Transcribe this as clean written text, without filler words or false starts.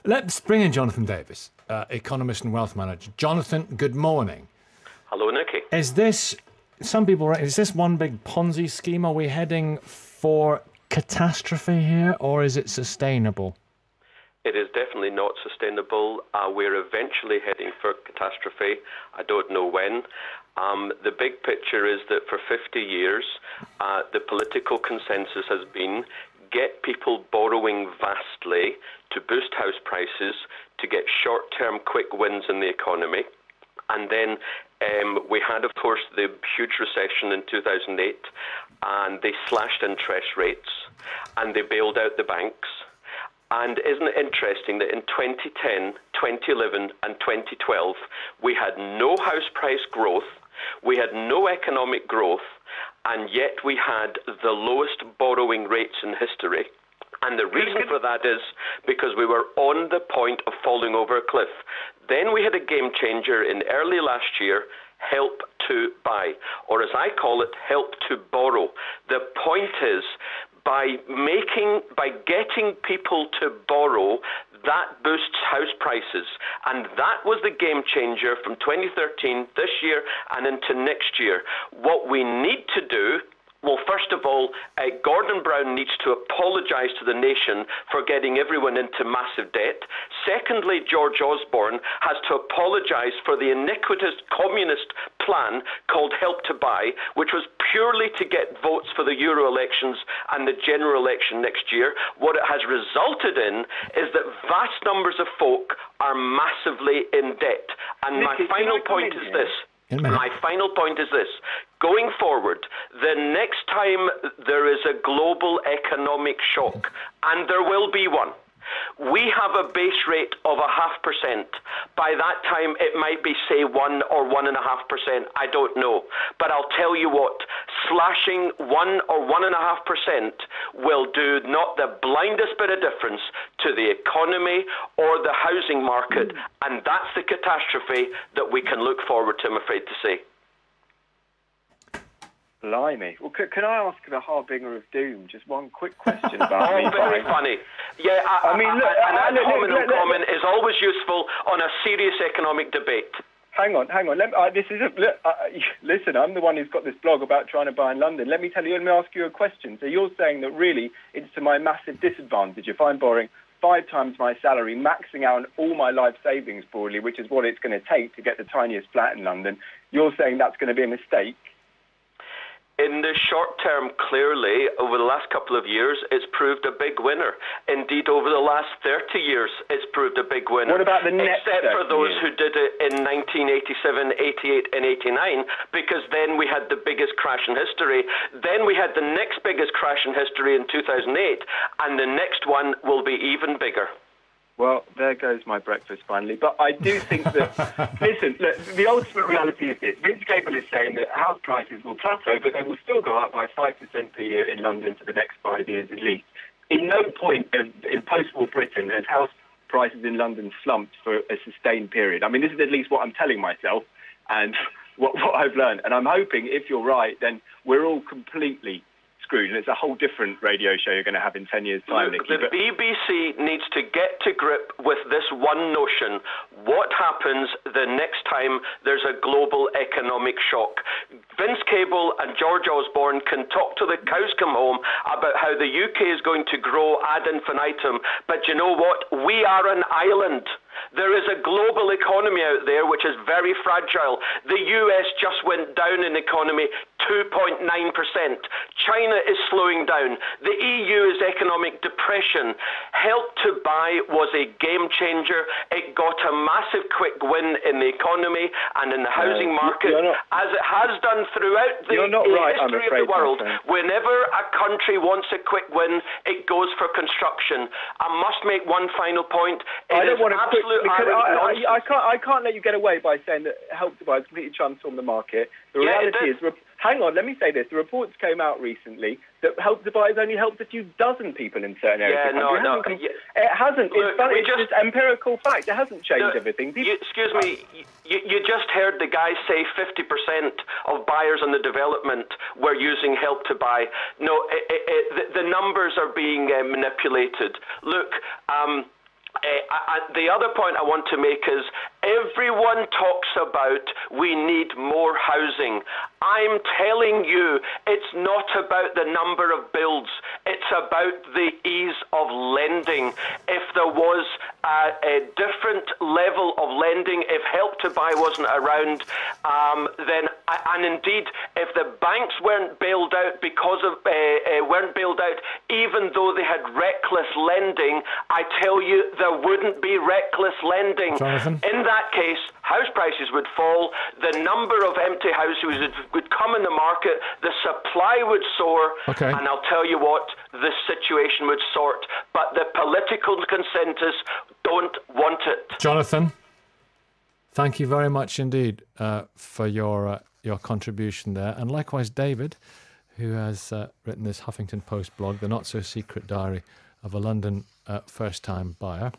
Let's bring in Jonathan Davis, economist and wealth manager. Jonathan, good morning. Hello, Nicky. Is this one big Ponzi scheme? Are we heading for catastrophe here, or is it sustainable? It is definitely not sustainable. We're eventually heading for catastrophe. I don't know when. The big picture is that for 50 years, the political consensus has been get people borrowing vastly to boost house prices, to get short-term quick wins in the economy. And then we had, of course, the huge recession in 2008, and they slashed interest rates, and they bailed out the banks. And isn't it interesting that in 2010, 2011 and 2012, we had no house price growth, we had no economic growth, and yet we had the lowest borrowing rates in history. And the reason for that is because we were on the point of falling over a cliff. Then we had a game changer in early last year, Help to Buy, or as I call it, Help to Borrow. The point is, by getting people to borrow, that boosts house prices. And that was the game changer from 2013, this year, and into next year. What we need to do, well, first of all, Gordon Brown needs to apologise to the nation for getting everyone into massive debt. Secondly, George Osborne has to apologise for the iniquitous communist plan called Help to Buy, which was purely to get votes for the Euro elections and the general election next year. What it has resulted in is that vast numbers of folk are massively in debt. And Nicky, my final point is this. My final point is this. Going forward, the next time there is a global economic shock, and there will be one, we have a base rate of 0.5%. By that time, it might be, say, 1 or 1.5%. I don't know. But I'll tell you what, slashing 1 or 1.5% will do not the blindest bit of difference to the economy or the housing market. And that's the catastrophe that we can look forward to, I'm afraid to say. Blimey. Well, can I ask the harbinger of doom just one quick question about me? Very funny. Yeah, an ad hominem comment is always useful on a serious economic debate. Hang on. Listen, I'm the one who's got this blog about trying to buy in London. Let me ask you a question. So you're saying that really it's to my massive disadvantage if I'm borrowing 5 times my salary, maxing out on all my life savings broadly, which is what it's going to take to get the tiniest flat in London. You're saying that's going to be a mistake? In the short term, clearly, over the last couple of years, it's proved a big winner. Indeed, over the last 30 years, it's proved a big winner. What about the next Except for those who did it in 1987, 88 and 89, because then we had the biggest crash in history. Then we had the next biggest crash in history in 2008, and the next one will be even bigger. Well, there goes my breakfast finally. But I do think that, listen, look, the ultimate reality is this. Nicky Campbell is saying that house prices will plateau, but they will still go up by 5% per year in London for the next 5 years at least. In no point in post-war Britain has house prices in London slumped for a sustained period. I mean, this is at least what I'm telling myself and what I've learned. And I'm hoping, if you're right, then we're all completely screwed, and it's a whole different radio show you're going to have in 10 years' time, Look, Nicky. The BBC needs to get to grip with this one notion. What happens the next time there's a global economic shock? Vince Cable and George Osborne can talk till the cows come home about how the UK is going to grow ad infinitum, but you know what? We are an island. There is a global economy out there which is very fragile. The US just went down in economy 2.9%. China is slowing down. The EU is economic depression. Help to Buy was a game changer. It got a massive quick win in the economy and in the housing market, as it has done throughout the history of the world. Whenever a country wants a quick win, it goes for construction. I must make one final point. I can't let you get away by saying that Help to Buy has completely transformed the market. The reality is, hang on, let me say this. The reports came out recently that Help to Buy has only helped a few dozen people in certain areas. It hasn't. It's just empirical fact. It hasn't changed everything. Excuse me. You just heard the guy say 50% of buyers on the development were using Help to Buy. No, the numbers are being manipulated. Look, The other point I want to make is everyone talks about we need more housing. I'm telling you, it's not about the number of builds. It's about the ease of lending. If there was a different level of lending, if Help to Buy wasn't around, then, and indeed, if the banks weren't bailed out even though they had reckless lending, I tell you, there wouldn't be reckless lending. Jonathan? In that case, house prices would fall, the number of empty houses would come in the market, the supply would soar, and I'll tell you what, the situation would sort. But the political consensus don't want it. Jonathan, thank you very much indeed for your contribution there. And likewise, David, who has written this Huffington Post blog, The Not So Secret Diary of a London First-Time Buyer.